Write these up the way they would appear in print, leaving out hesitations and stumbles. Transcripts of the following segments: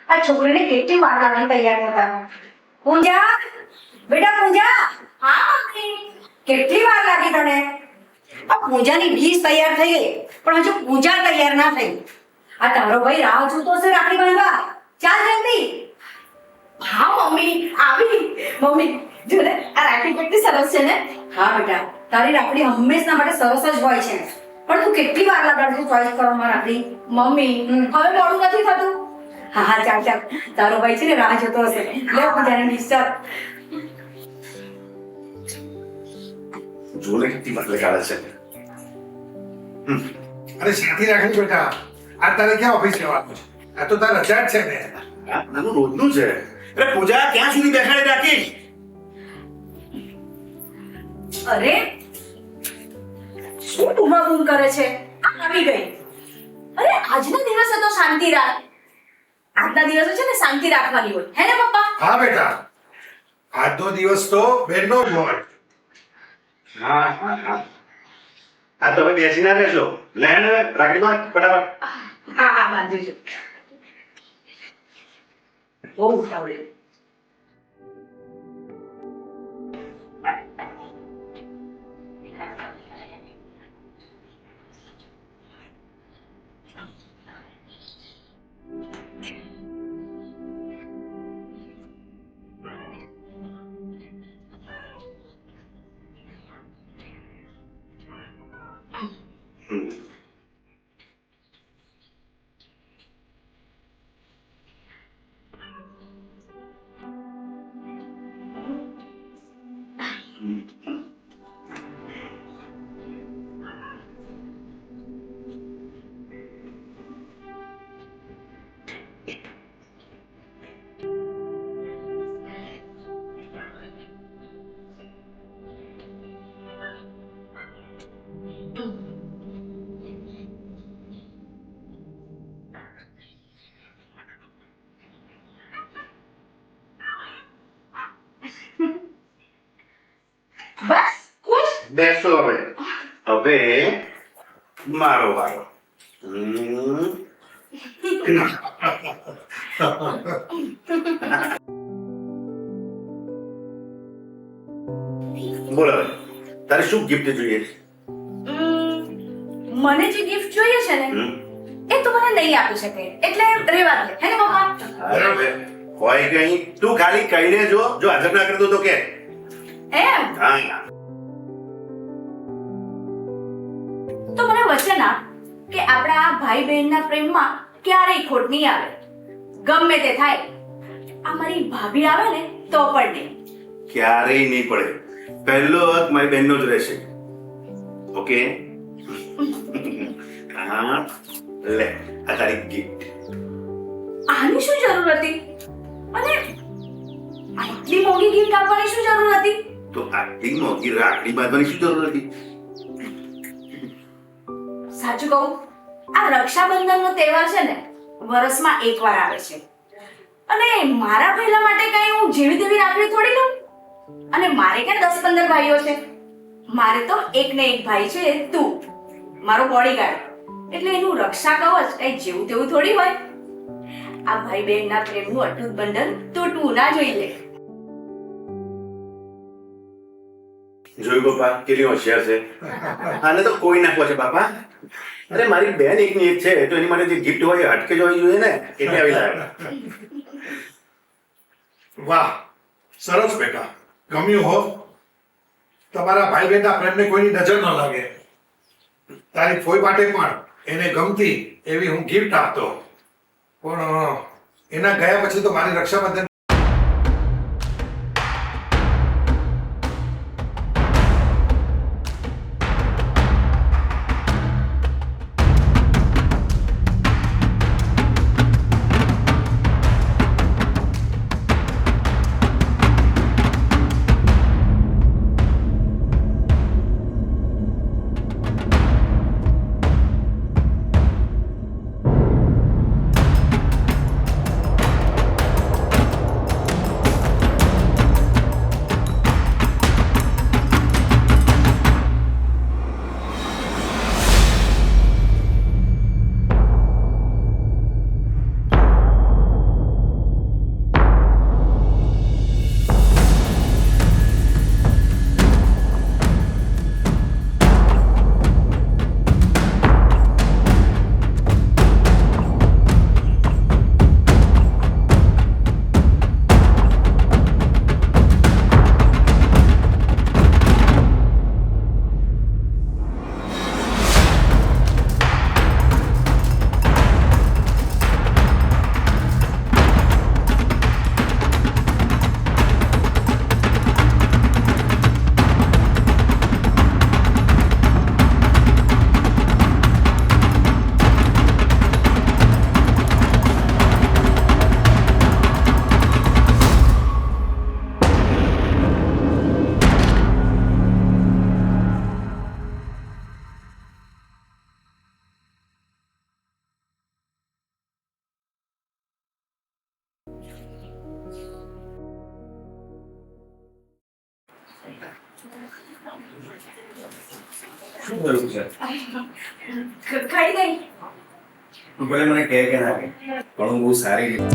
આ છોકરીને કેટલી વાર લાગી તૈયાર થતા. પૂજા, બેટા પૂજા. હા મમ્મી. કેટલી વાર લાગી તને? આ પૂજાની ડીશ તૈયાર થઈ ગઈ પણ હજુ પૂજા તૈયાર ના થઈ. આ તારો ભાઈ રાહ જોતો છે રાખડી બાંધવા. ચાલ જલ્દી. હા મમ્મી આવી. મમ્મી જો ને આ રાખડી કેટલી સરસ છે ને. હા બેટા, તારી રાખડી હંમેશા માટે સરસ જ હોય છે, પણ તું કેટલી વાર લગાડતી ચોઈસ કરવામાં રાખડી. મમ્મી હવે મોડું નથી થતું. હા હા, ચાલ ચાલ, તારો ભાઈ છે ને રાહ જોતો હશે. લે પૂજાને ડીશ ચાલ. જોને કેટલી વાર લગાડે છે. અરે શાંતિ રાખી બેટા, આ તારે ક્યાં ઓફિસ જવાનું છે? આ તો તારા રજા જ છે ને. નાનું રોજનું છે. અરે પૂજા ક્યાં સુધી બેસાડી રાખીશ? અરે શું બૂમાબૂમ કરે છે? આ આવી ગઈ. અરે આજના દિવસે તો શાંતિ રાખ. આજના દિવસે છે ને શાંતિ રાખવાની હોય, હે ને પપ્પા? હા બેટા, આજનો દિવસ તો બેનનો જ હોય. હા હા હા. આ તમે બેસી ના રહેશો. લેણ રાખડી બાંધ ફટાફટ. હા હા બાંધું છું. બહુ ઉતાવળે. બસ ખુશ. બેસો હવે. હવે મારો વારો. બોલ હવે તારે શું ગિફ્ટ જોઈએ છે? મને જે ગિફ્ટ જોઈએ છે ને એ તો મને નહીં આપી શકે, એટલે રેવા દે, હે ને પપ્પા? બરાબર. હોય કઈ તું ખાલી કહીને જો હાજર ના કરતો તો કે. એમ હા. તો મને વચન આપ કે આપણા ભાઈ બહેનના પ્રેમમાં ક્યારેય ખોટ નહીં આવે. ગમે તે થાય, આ મારી ભાભી આવે ને તો પણ નહીં. ક્યારેય નહીં પડે. પહેલો હક મારી બહેનનો જ રહેશે. ઓકે? હા લે આ તારી ગિફ્ટ. આની શું જરૂર હતી? અને આટલી મોંઘી ગિફ્ટ આપવાની શું જરૂર હતી? તો આટલી મોંઘી રાખડી બાંધવાની શું જરૂર હતી? સાચું કહું, આ રક્ષાબંધનનો તહેવાર છે ને વર્ષમાં એકવાર આવે છે, અને મારા પહેલા માટે કઈ હું જેવી તેવી રાખડી થોડી લઉં. અને મારે ક્યાં 10-15 ભાઈઓ છે. મારે તો એક ને એક ભાઈ છે, તું, મારો બોડીગાર્ડ. એટલે એનું રક્ષા કવચ કઈ જેવું તેવું થોડી હોય. આ ભાઈ બહેનના પ્રેમનું અટૂટ બંધન તૂટવું ના જોઈએ. જોયું બાપા કેટલી હોશિયાર છે. આને તો કોઈ ના પહોંચે બાપા. અરે મારી બેન એકની એક છે તો એની માટે જે ગિફ્ટ હોય એ હટકે જ હોવી જોઈએ ને, એટલે આવી લાગે. વાહ, સરસ બેટા, ગમ્યું હો. તમારા ભાઈ બહેનના પ્રેમને કોઈની નજર ન લાગે. તારી ફોઈ માટે પણ એને ગમતી એવી હું ગિફ્ટ આપતો, પણ એના ગયા પછી તો મારી રક્ષાબંધન શું કરવું છે ખાઈ ગઈ. તું ભલે મને કહે કે ના કહે પણ હું બહુ સારી રીતે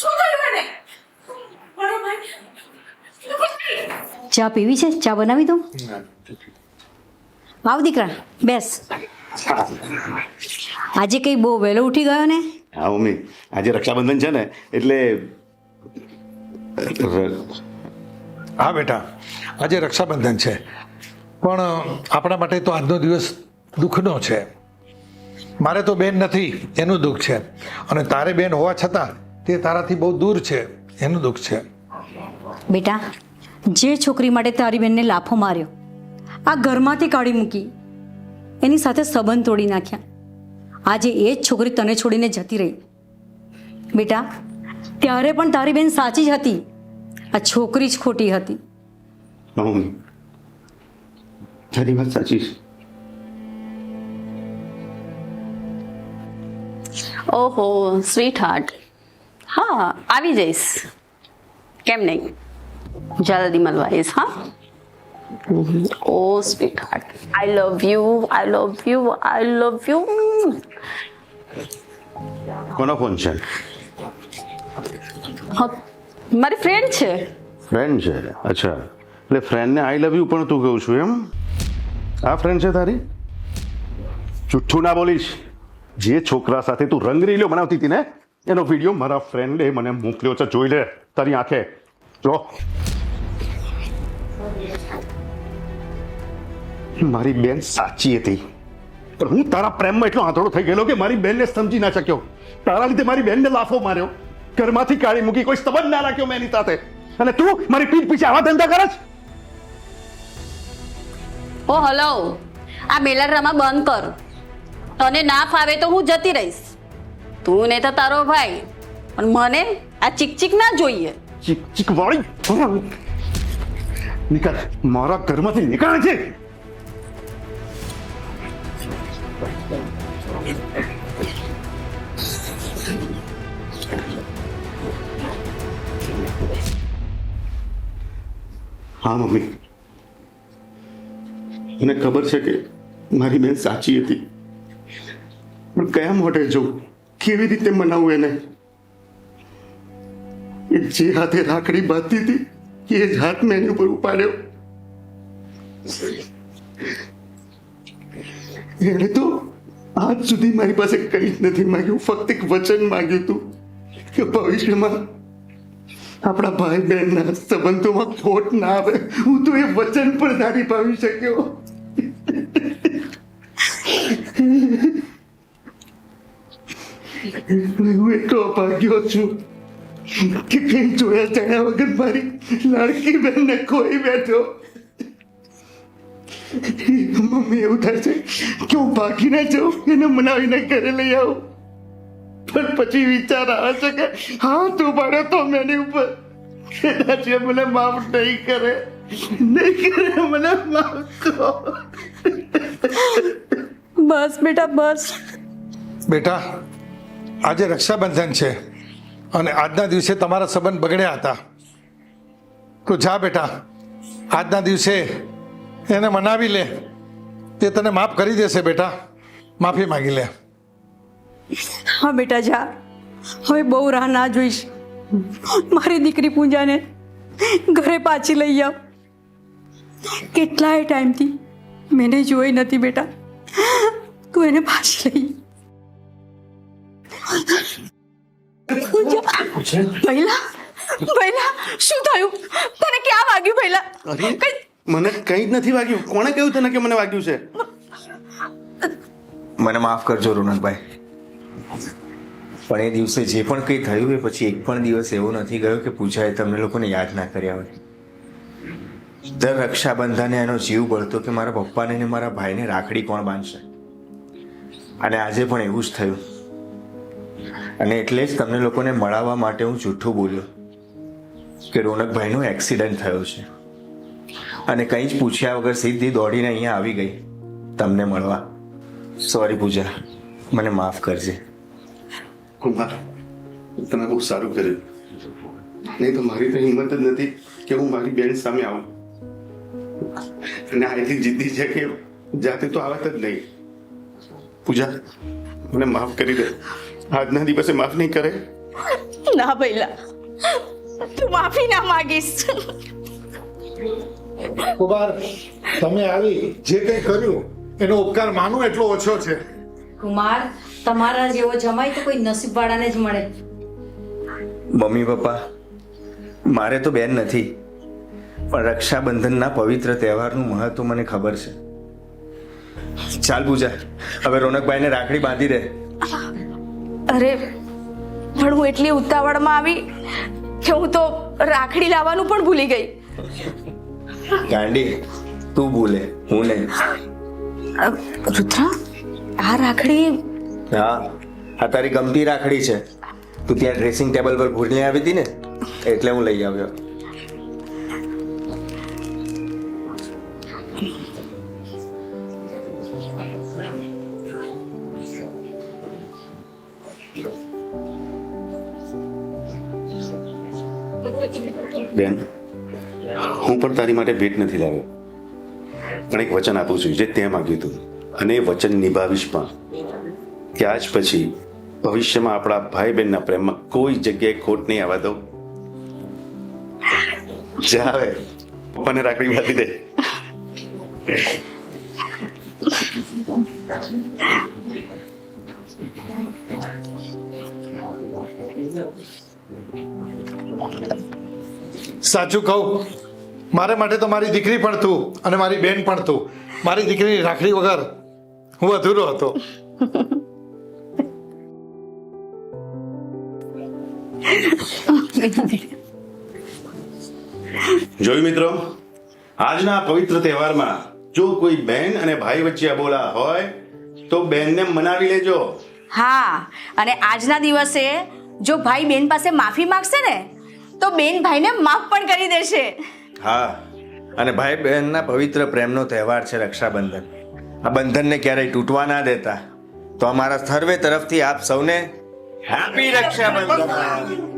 શું થયું મને? અરે ભાઈ, ચા પીવી છે? ચા બનાવી દઉં? આવ દીકરા, બેસ. આજે કઈ બહુ વહેલો ઉઠી ગયો ને? હા મમ્મી, આજે રક્ષાબંધન છે ને એટલે હા બેટા, આજે રક્ષાબંધન છે, પણ આપણા માટે તો આજનો દિવસ દુઃખનો છે. મારે તો બેન નથી એનું દુઃખ છે, અને તારે બેન હોવા છતાં તે તારાથી બહુ દૂર છે એનું દુઃખ છે. બેટા, જે છોકરી માટે તારી બેનને લાફો માર્યો, આ ઘરમાંથી કાઢી મૂકી, એની સાથે સંબંધ તોડી નાખ્યા, આજે એ જ છોકરી તને છોડીને જતી રહી. બેટા, ત્યારે પણ તારી બેન સાચી જ હતી, આ છોકરી જ ખોટી હતી. મમ્મી તારી વાત સાચી છે. ઓહો સ્વીટ હાર્ટ, હા આવી જઈશ, કેમ નહીં, જલ્દી મળવા આવીશ. હા, oh sweetheart, I love you, I love you, I love you. કોનો ફોન છે? મારી ફ્રેન્ડ છે. ફ્રેન્ડ છે? અચ્છા, એટલે ફ્રેન્ડને આઈ લવ યુ પણ તું કહું છું એમ? આ ફ્રેન્ડ છે તારી? જુઠ્ઠું ના બોલીશ. જે છોકરા સાથે તું રંગરીલીઓ બનાવતી હતી ને એનો વિડીયો મારા ફ્રેન્ડે મને મોકલ્યો છે, જોઈ લે તારી આંખે. જો મારી બેન સાચી હતી, પણ હું તારા પ્રેમમાં એટલો આંધળો થઈ ગયેલો કે મારી બેનને સમજી ના શક્યો. તારા લીધે મારી બેનને લાફો માર્યો, ઘરમાંથી કાઢી મૂકી, કોઈ સંબંધ ના રાખ્યો મેં એની સાથે, અને તું મારી પીઠ પીછે આવા ધંધા કરે છે. ઓ હલો, આ મેલડ્રામા બંધ કર. તને ના ફાવે તો હું જતી રહીશ, તું ને તો તારો ભાઈ, પણ મને આ ચીક ના જોઈએ. ચીક ચીક વાળી નીકળ, મારા ઘરમાંથી નીકળે છે. હા મમ્મી, મને ખબર છે કે મારી બેન સાચી હતી, પણ કયા મોઢે જવું, કેવી રીતે મનાવું એને? એ જે હાથે રાખડી બાંધતી હતી એ જ હાથ મેં એની ઉપર ઉપાડ્યો. એણે તો આજ સુધી મારી પાસે કંઈ જ નથી માંગ્યું, ફક્ત એક વચન માંગ્યું હતું કે ભવિષ્યમાં આપણા ભાઈ બહેનના સંબંધોમાં ખોટ ના આવે. હું તો એ વચન પણ ના નિભાવી શક્યો. હું એટલો અભાગ્યો છું કે કઈ જોયા જાણ્યા વગર મારી લાડકી બહેનને ખોઈ બેઠો. મમ્મી એવું થાય છે કે હું ભાગી ના જાઉં, એને મનાવીને ઘરે લઈ આવું, પણ પછી વિચાર આવે છે કે હા તું પાડ્યો તો મેં એની ઉપર, કદાચ એ મને માફ નહીં કરે, મને માફ કરો. બસ બેટા બસ. બેટા, આજે રક્ષાબંધન છે અને આજના દિવસે તમારા સંબંધ બગડ્યા હતા. તો જા બેટા, આજના દિવસે એને મનાવી લે, તે તને માફ કરી દેશે. બેટા, માફી માંગી લે. હા બેટા જા, હવે બહુ રાહ ના જોઈશ. મારી દીકરી પૂજાને ઘરે પાછી લઈ આવ. કેટલાય ટાઈમથી મેં એને જોઈ નથી બેટા, તું એને પાછી લઈ પહેલા પહેલા શું થયું તને? ક્યાં વાગ્યું પહેલા? અરે મને કંઈ જ નથી વાગ્યું. કોણે કહ્યું તને કે મને વાગ્યું છે? મને માફ કરજો રોનકભાઈ, પણ એ દિવસે જે પણ કંઈ થયું એ પછી એક પણ દિવસ એવો નથી ગયો કે પૂજાએ તમને લોકોને યાદ ના કર્યા હોય. દર રક્ષાબંધને એનો જીવ બળતો કે મારા પપ્પાને ને મારા ભાઈને રાખડી કોણ બાંધશે, અને આજે પણ એવું જ થયું. અને એટલે જ તમને લોકોને મળાવવા માટે હું જૂઠું બોલ્યો કે રોનકભાઈનો એક્સિડન્ટ થયો છે, અને કંઈ જ પૂછ્યા વગર સીધી દોડીને અહીંયા આવી ગઈ તમને મળવા. સોરી પૂજા, મને માફ કરજે. કુમાર, તમે બહુ સારું કર્યું. નહીં તો મારી તો હિંમત જ નથી કે હું મારી બેન સામે આવું. અને આથી જીદ્દી છે કે જાતે તો આવત જ નહીં. પૂજા, મને માફ કરી દે. આજના દિવસે માફ નહીં કરે? ના પહેલા તું માફી ના માંગીશ. કુમાર, તમે આવી જે કંઈ કર્યું એનો ઉપકાર માનું એટલો ઓછો છે. કુમાર, તમારા જેવો જમાઈ તો કોઈ નસીબવાળાને જ મળે. મમ્મી પપ્પા, મારે તો બેન નથી, પણ રક્ષાબંધનના પવિત્ર તહેવારનું મહત્વ મને ખબર છે. ચાલ પૂજા, હવે રોનકભાઈને રાખડી બાંધી દે. અરે પણ હું એટલી ઉતાવળમાં આવી કે હું તો રાખડી લાવવાનું પણ ભૂલી ગઈ. ગાંડી, તું ભૂલે, હું નહીં. રુદ્ર, આ રાખડી હા, આ તારી ગમતી રાખડી છે. તું ત્યાં ડ્રેસિંગ ટેબલ પર ભૂલી આવી હતી ને, એટલે હું લઈ આવ્યો. બેન, હું પણ તારી માટે ભેટ નથી લાવ્યો, પણ એક વચન આપું છું જે તે માંગ્યું હતું, અને એ વચન નિભાવીશ પણ. કે આજ પછી ભવિષ્યમાં આપણા ભાઈ બહેનના પ્રેમમાં કોઈ જગ્યાએ ખોટ નહીં આવવા દઉં. જા હવે, પપ્પાને રાખડી બાંધી દે. સાચું કહું, મારા માટે તો મારી દીકરી પણ તું અને મારી બેન પણ તું. મારી દીકરીની રાખડી વગર હું અધૂરો હતો. જોયું મિત્રો, આજના પવિત્ર તહેવારમાં જો કોઈ બેન અને ભાઈ વચ્ચે અબોલા હોય તો બેનને મનાવી લેજો. હા, અને આજના દિવસે જો ભાઈ બેન પાસે માફી માંગશે ને તો બેન ભાઈને માફ પણ કરી દેશે. હા, અને ભાઈ બહેનના પવિત્ર પ્રેમનો તહેવાર છે રક્ષાબંધન. આ બંધનને ક્યારેય તૂટવા ના દેતા. તો અમારા સર્વે તરફથી આપ સૌને હેપી રક્ષાબંધન.